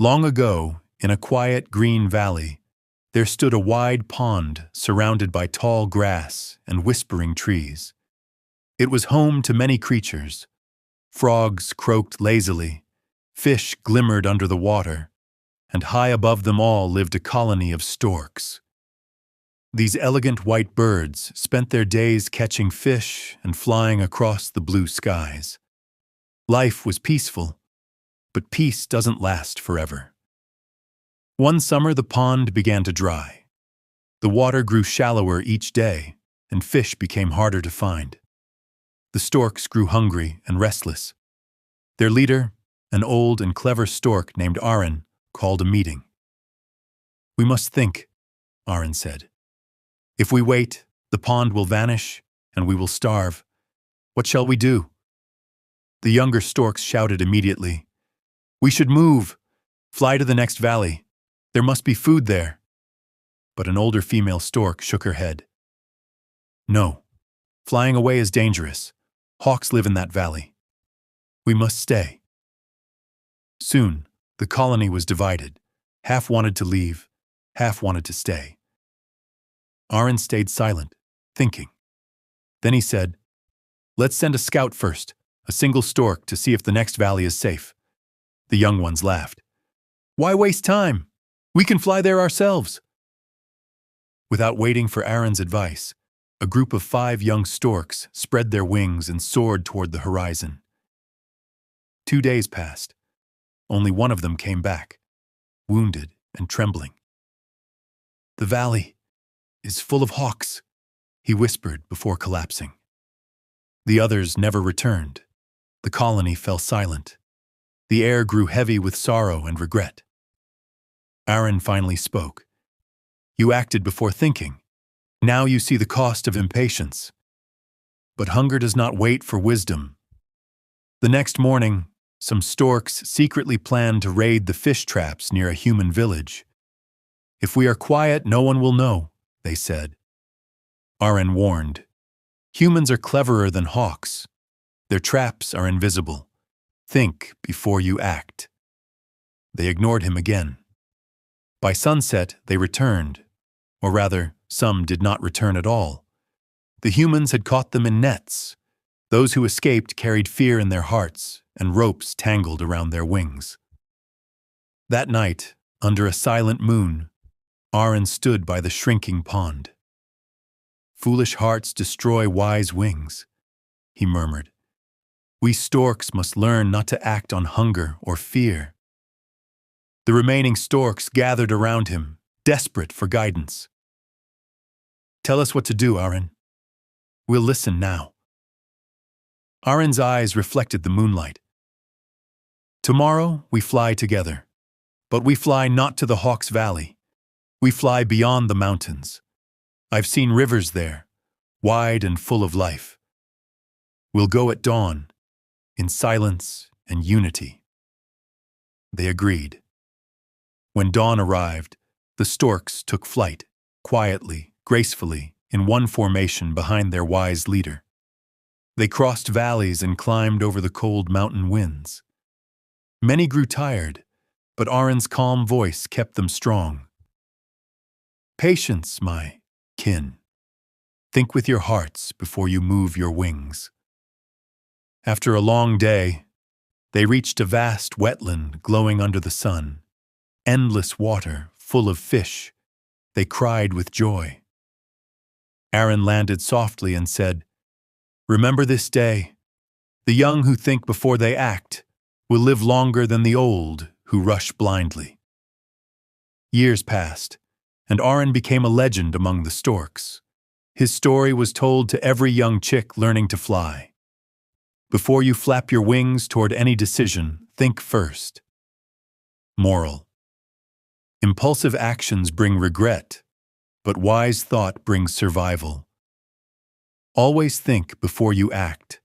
Long ago, in a quiet green valley, there stood a wide pond surrounded by tall grass and whispering trees. It was home to many creatures. Frogs croaked lazily, fish glimmered under the water, and high above them all lived a colony of storks. These elegant white birds spent their days catching fish and flying across the blue skies. Life was peaceful, but peace doesn't last forever. One summer the pond began to dry. The water grew shallower each day, and fish became harder to find. The storks grew hungry and restless. Their leader, an old and clever stork named Aron, called a meeting. "We must think," Aron said. "If we wait, the pond will vanish, and we will starve. What shall we do?" The younger storks shouted immediately, "We should move! Fly to the next valley. There must be food there." But an older female stork shook her head. "No, flying away is dangerous. Hawks live in that valley. We must stay." Soon, the colony was divided. Half wanted to leave, half wanted to stay. Aron stayed silent, thinking. Then he said, "Let's send a scout first, a single stork, to see if the next valley is safe." The young ones laughed. "Why waste time? We can fly there ourselves." Without waiting for Aron's advice, a group of 5 young storks spread their wings and soared toward the horizon. 2 days passed. Only one of them came back, wounded and trembling. "The valley is full of hawks," he whispered before collapsing. The others never returned. The colony fell silent. The air grew heavy with sorrow and regret. Aron finally spoke. "You acted before thinking. Now you see the cost of impatience. But hunger does not wait for wisdom." The next morning, some storks secretly planned to raid the fish traps near a human village. "If we are quiet, no one will know," they said. Aron warned, "Humans are cleverer than hawks. Their traps are invisible. Think before you act." They ignored him again. By sunset, they returned, or rather, some did not return at all. The humans had caught them in nets. Those who escaped carried fear in their hearts, and ropes tangled around their wings. That night, under a silent moon, Aron stood by the shrinking pond. "Foolish hearts destroy wise wings," he murmured. "We storks must learn not to act on hunger or fear." The remaining storks gathered around him, desperate for guidance. "Tell us what to do, Aron. We'll listen now." Aron's eyes reflected the moonlight. "Tomorrow we fly together, but we fly not to the Hawk's Valley. We fly beyond the mountains. I've seen rivers there, wide and full of life. We'll go at dawn, in silence and unity." They agreed. When dawn arrived, the storks took flight, quietly, gracefully, in one formation behind their wise leader. They crossed valleys and climbed over the cold mountain winds. Many grew tired, but Aron's calm voice kept them strong. "Patience, my kin. Think with your hearts before you move your wings." After a long day, they reached a vast wetland glowing under the sun. Endless water, full of fish. They cried with joy. Aron landed softly and said, "Remember this day. The young who think before they act will live longer than the old who rush blindly." Years passed, and Aron became a legend among the storks. His story was told to every young chick learning to fly. Before you flap your wings toward any decision, think first. Moral: impulsive actions bring regret, but wise thought brings survival. Always think before you act.